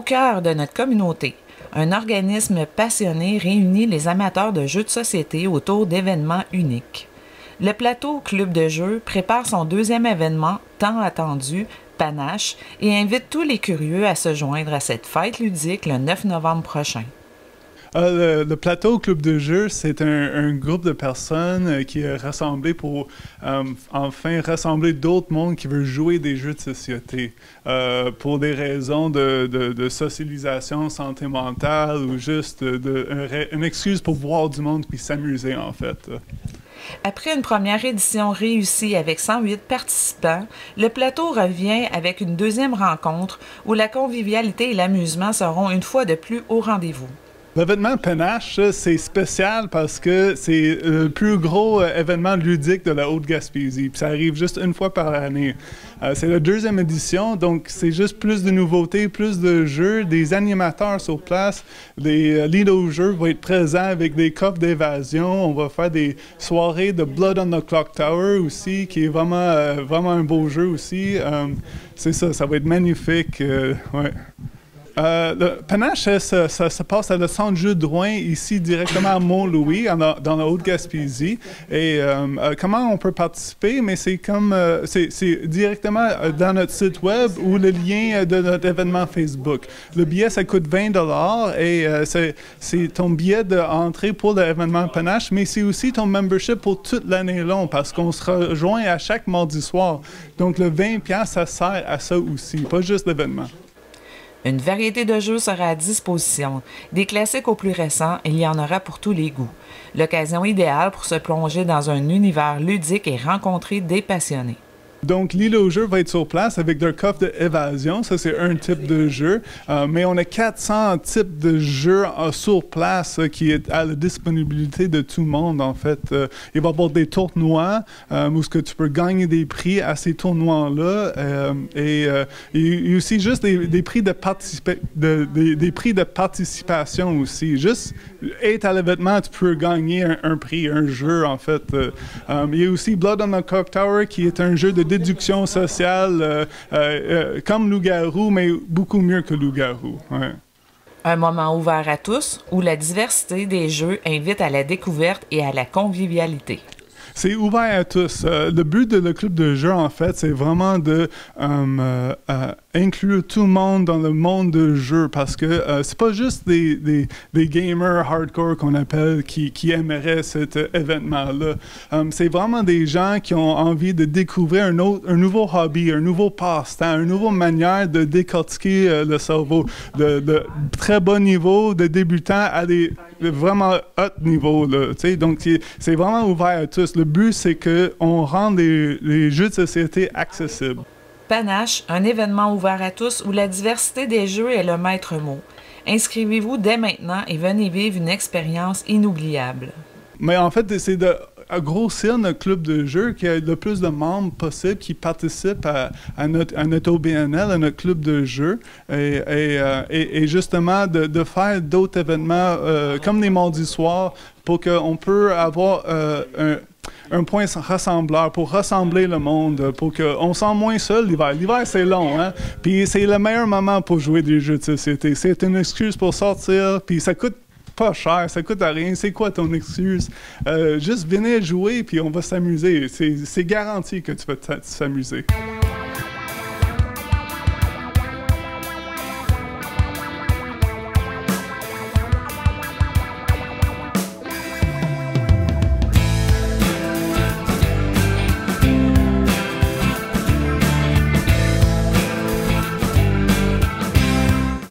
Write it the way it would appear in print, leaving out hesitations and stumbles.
cœur de notre communauté, un organisme passionné réunit les amateurs de jeux de société autour d'événements uniques. Le Plateau Club de jeux prépare son deuxième événement tant attendu, Panache, et invite tous les curieux à se joindre à cette fête ludique le 9 novembre prochain. Le Plateau Club de jeux, c'est un groupe de personnes qui est rassemblé pour enfin rassembler d'autres mondes qui veulent jouer des jeux de société pour des raisons de socialisation, santé mentale ou juste une excuse pour voir du monde puis s'amuser en fait. Après une première édition réussie avec 108 participants, le plateau revient avec une deuxième rencontre où la convivialité et l'amusement seront une fois de plus au rendez-vous. L'événement Panache, c'est spécial parce que c'est le plus gros événement ludique de la Haute-Gaspésie. Puis ça arrive juste une fois par année. C'est la deuxième édition, donc c'est juste plus de nouveautés, plus de jeux, des animateurs sur place, des leaders au jeu vont être présents avec des coffres d'évasion. On va faire des soirées de Blood on the Clock Tower aussi, qui est vraiment un beau jeu aussi. C'est ça, ça va être magnifique. Ouais. Le Panache, ça se passe à le centre jeu de Rouen, ici directement à Mont-Louis, dans la Haute-Gaspésie. Et comment on peut participer? Mais c'est directement dans notre site web ou le lien de notre événement Facebook. Le billet, ça coûte 20 $ et c'est ton billet d'entrée pour l'événement Panache, mais c'est aussi ton membership pour toute l'année longue parce qu'on se rejoint à chaque mardi soir. Donc le 20$, ça sert à ça aussi, pas juste l'événement. Une variété de jeux sera à disposition. Des classiques aux plus récents, il y en aura pour tous les goûts. L'occasion idéale pour se plonger dans un univers ludique et rencontrer des passionnés. Donc, l'île au jeu va être sur place avec leur coffre d'évasion. Ça, c'est un type de jeu. Mais on a 400 types de jeux sur place qui est à la disponibilité de tout le monde, en fait. Il va y avoir des tournois où ce que tu peux gagner des prix à ces tournois-là. Il y a aussi juste des prix de participation aussi. Juste être à l'événement, tu peux gagner un prix, un jeu, en fait. Il y a aussi Blood on the Clock Tower qui est un jeu de déduction sociale comme Loup-garou, mais beaucoup mieux que Loup-garou. Ouais. Un moment ouvert à tous où la diversité des jeux invite à la découverte et à la convivialité. C'est ouvert à tous. Le but de le club de jeu, en fait, c'est vraiment de inclure tout le monde dans le monde de jeu parce que c'est pas juste des gamers hardcore qu'on appelle qui aimeraient cet événement-là. C'est vraiment des gens qui ont envie de découvrir un nouveau hobby, un nouveau passe-temps, une nouvelle manière de décortiquer le cerveau de très bas niveau, de débutants à des vraiment haut niveau. Là, donc, c'est vraiment ouvert à tous. Le but, c'est qu'on rende les jeux de société accessibles. Panache, un événement ouvert à tous où la diversité des jeux est le maître mot. Inscrivez-vous dès maintenant et venez vivre une expérience inoubliable. Mais en fait, c'est de grossir notre club de jeu, qu'il y ait le plus de membres possible qui participent à notre OBNL, à notre club de jeu, et justement de faire d'autres événements comme les mardis soirs pour qu'on puisse avoir un point rassembleur pour rassembler le monde, pour qu'on sent moins seul l'hiver. L'hiver, c'est long, hein? Puis c'est le meilleur moment pour jouer des jeux de société. C'est une excuse pour sortir, puis ça coûte pas cher, ça coûte à rien. C'est quoi ton excuse? Juste venez jouer, puis on va s'amuser. C'est garanti que tu vas s'amuser.